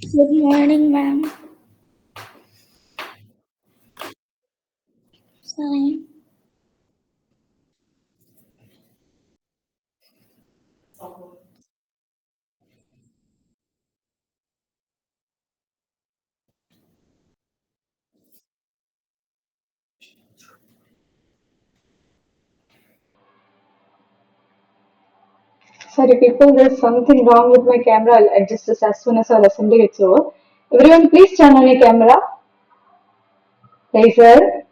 Good morning, ma'am. Fine. Sorry, people, there's something wrong with my camera. I'll adjust this as soon as our assembly gets over. Everyone, please turn on your camera. Laser,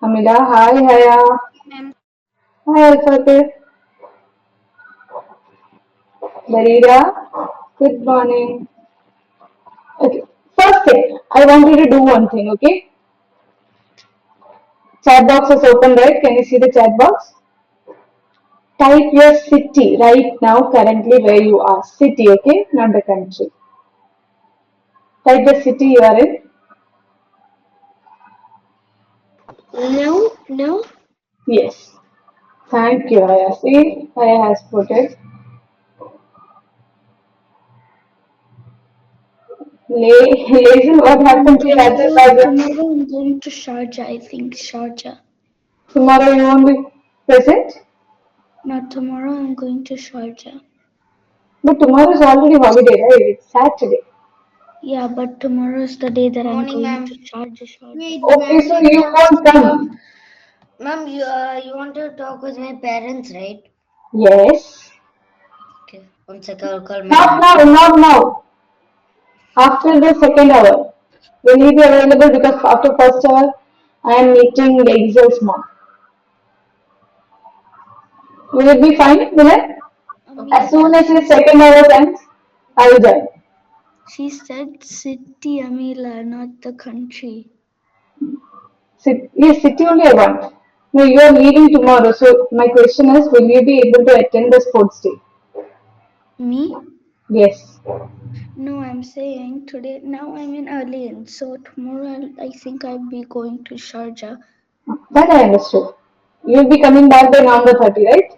Amila, hi, Haya, Ma'am. hi, Alfateh, Barira, good morning. Okay, first thing, I want you to do one thing, okay? Chat box is open, right? Can you see the chat box? Type your city right now, currently where you are. City, okay? Not the country. Type the city you are in. No, no. Yes. Thank you, Haya. See, Haya has put it. Lazy, what happened to Rajiv Raja? Tomorrow I'm going to Sharjah, I think. Sharjah. Tomorrow you won't be present? Not tomorrow, I'm going to Sharjah. But tomorrow is already holiday, right? It's Saturday. Yeah, but tomorrow is the day that I'm Morning, going ma'am. to Sharjah. Wait, Okay, ma'am, so can you I ask won't come. Ma'am, you want to talk with my parents, right? Yes. Okay, one second, I'll call my Not dad. now, not now. After the second hour. Will he be available? Because after first hour, I am meeting the Excel's mom. Will it be fine, Milan? Okay, As Amila, soon as ma'am. the second hour ends, I will join. she said city, Amila, not the country. Yes, city only I want. No, you are leaving tomorrow. So my question is, will you be able to attend the sports day? Me? Yes. No, I'm saying today. Now I'm in Alien, so tomorrow I think I'll be going to Sharjah. That I understood. You'll be coming back by November 30, right?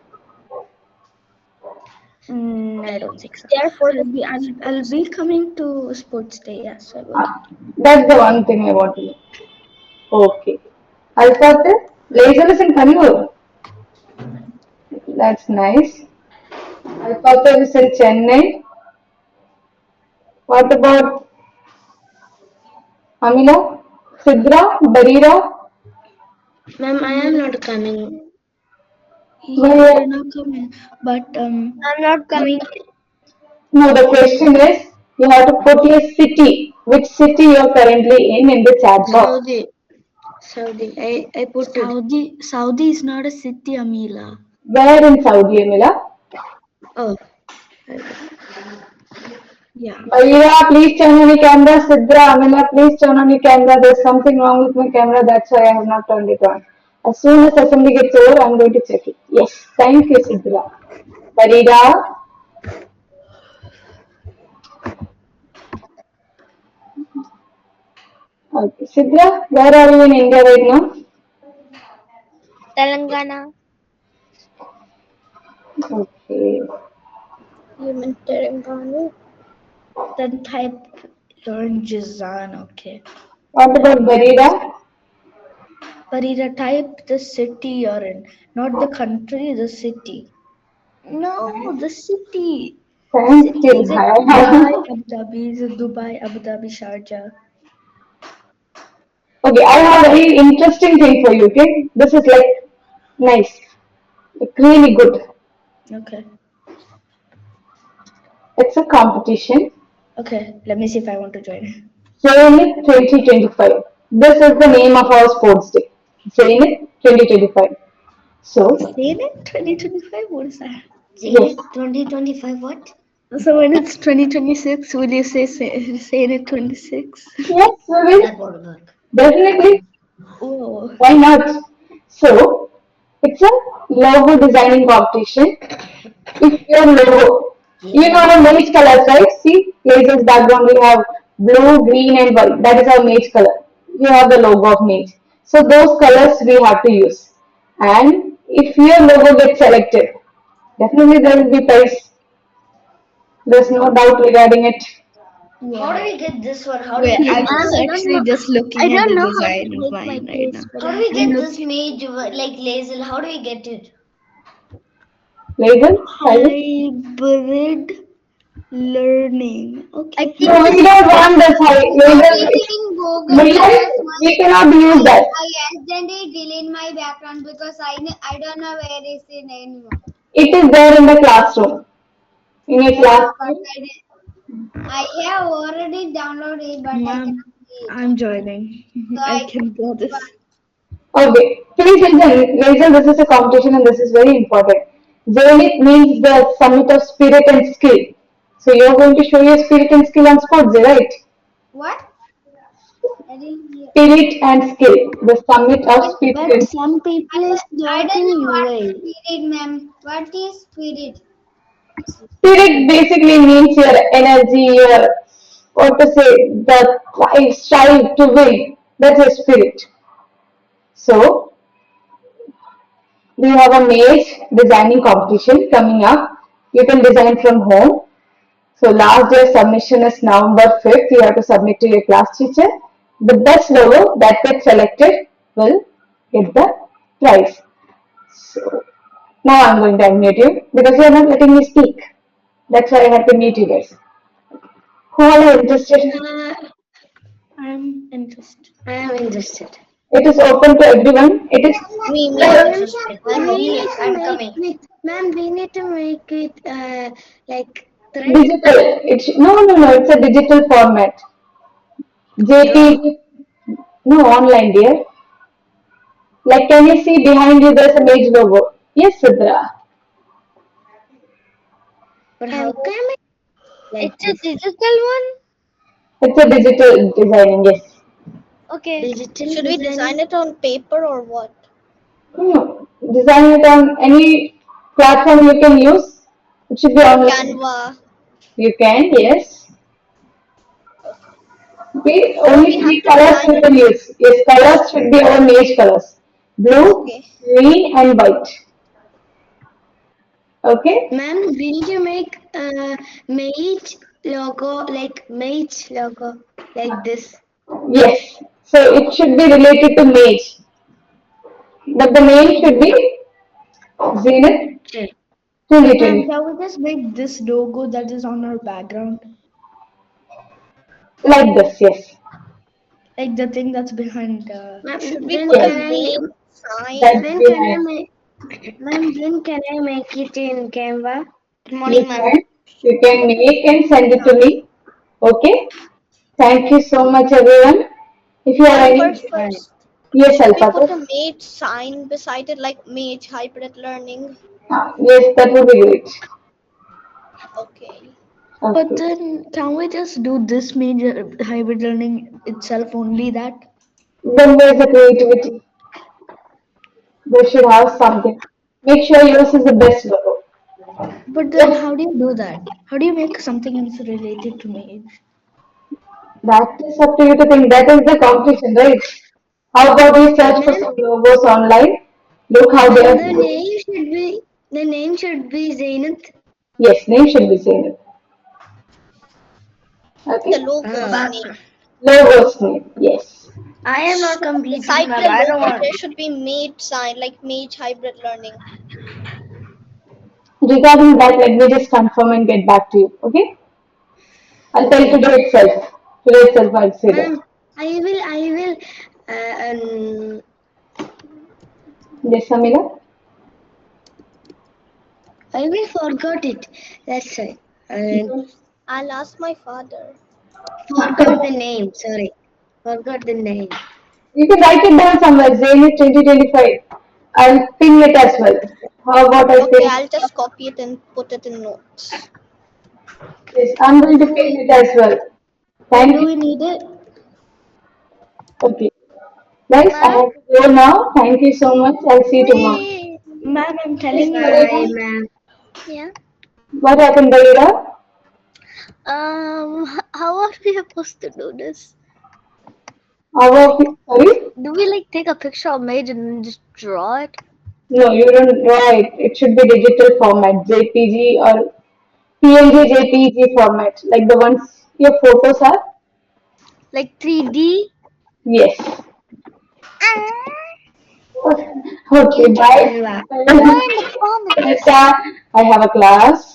I don't think so. There for the I'll be coming to sports day. Yes, I will. That's the one thing I want to know. Okay. Alpate, laser is in Kannur. That's nice. Alpate is in Chennai. What about Amina? Sidra? Barira? Ma'am, I am not coming. Yeah, Why- you're not coming. But I'm not coming. No, the question is, you have to put your city, which city you are currently in the chat box. Saudi. Saudi. I put it. Saudi is not a city, Amila. Where in Saudi, Amila? Oh, Yeah. Bhavira, please turn on your camera. Sidra, Amila, please turn on your camera. There's something wrong with my camera. That's why I have not turned it on. As soon as assembly gets over, I'm going to check it. Yes, thank you, Sidra. Bhavira, okay. Sidra, where are you in India right now? Telangana. Okay. You meant Telangana? Then type Learn Jizan, okay. What about Type Bhavira? Parira, type the city you're in. Not the country, the city. No, the city. Thank City you. is it Dubai, Bhavira. Abu Dhabi? Is it Dubai, Abu Dhabi, Sharjah? Okay, I have a very interesting thing for you. Okay, this is like nice, like really good. Okay. It's a competition. Okay, let me see if I want to join. Zenith 2025. This is the name of our sports day. Zenith 2025. So, Zenit 2025? What is that? yes, Zenith 2025, what? So when it's 2026, will you say Zenit 26? yes, we will. That won't work. Definitely. Oh, Why not? So, it's a logo designing competition. If your logo, you know our maize colors, right? See, Laser's background, we have blue, green, and white. That is our maize color. We have the logo of maize. So, those colors we have to use. And if your logo gets selected, definitely there will be prize. There's no doubt regarding it. How do Wow. we get this one? How do we Wait, get I'm this? just I don't actually know. just I looking at don't the know how to design of make my mine right now. face, but How do I we I'm get look this mage like Lazel? How do we get it? Label? Silent? hybrid learning. I Okay. No, think we this don't want the label. It It's in Google million. because We cannot use that. I accidentally delete my background because I don't know where is it anymore. It is there in the classroom. In a Yeah, but classroom. I have already downloaded it, but I Ma'am, cannot see it. I'm joining. So I I can do this. Okay, please listen, this is a competition and this is very important. Zenith means the summit of spirit and skill. So you're going to show your spirit and skill on sports day, right? what? I didn't hear. Spirit and skill, the summit of spirit but and some people is I not don't in know what UA. spirit, ma'am. What is spirit? spirit basically means your energy, your what to say, the strive to win. That's a spirit. So we have a mage designing competition coming up. You can design from home. So last day of submission is November 5th. You have to submit to your class teacher. The best logo that gets selected will get the prize. So now I'm going to unmute you because you are not letting me speak. That's why I have to mute you guys. Who are interested? Uh, I'm interested. I am interested. It is open to everyone. It is Me, I'm Ma'am, interested. we Me, need to I'm make coming. it, ma'am, we need to make it like thread. digital. No. It's a digital format. Yeah. JPG. No, online, dear. Like, can you see behind you? There's a mage logo. Yes, Sidra. But how can I make like It's a this? digital one. It's a digital designing. Yes. Okay. Digital Should we designing? design it on paper or what? No. Design it on any platform you can use. It should be online. Canva. You can, yes. Okay, So only we have three to colors design you it. can use. Yes, colors should be our mage colors. Blue, Okay. green, and white. Okay? Ma'am, we need to make mage logo like this. Yes. So it should be related to mage. But the name should be Zenith Okay. Ma'am, 2020. can we just make this logo that is on our background? Like this, yes. Like the thing that's behind Should Ma'am, we when put a can Yes. I main sign? That's when can I behind. make ma'am, when can I make it in Canva? Good You morning, ma'am. can you can make and send it to me. Okay? Thank you so much everyone. If you have Ma'am, any Right. first, yes, should we put Alpha. a mage sign beside it like mage hybrid learning? Yes, that would be great. Okay. But Okay. then, can we just do this major hybrid learning itself only that? Then there's the creativity. They should have something. Make sure yours is the best logo. But then, Yes, how do you do that? How do you make something else related to mage? that is up to you to think. That is the competition, right? How about we search for Ma'am, some logos online? Look how they ma'am, are. the name should be Zainat. Yes, name should be same. The Okay. logo's But name. Logos name. Yes. I am not So competing, beside ma'am. the I don't logo, want. there should be mage sign like mage hybrid learning. Regarding that, let me just confirm and get back to you. Okay. I'll tell Okay. today itself. Today itself, I'll say that. Ma'am, I will Yes, Samila. I will forgot it. That's right. And I'll ask my father. forgot the name. Sorry, forgot the name. You can write it down somewhere. Zenith 2025. I'll pin it as well. How about I Okay, pin? I'll just copy it and put it in notes. Yes, I'm going to Do pin we? it as well. Wait, Thank do you. we need it? Okay. Guys, I Ma'am? have to go now. Thank you so much. I'll see you tomorrow. Wait. Ma'am, I'm Yes, telling Bye, you. Barira. ma'am. Yeah. What happened, Barira? How are we supposed to do this? Sorry? Do we like take a picture of mage and then just draw it? No, you don't draw it. It should be digital format, JPG or PNG JPG format, like the ones your photos are? Like 3D. Yes. Okay, in bye. Canva. Oh, in the corner. Nita, I have a class.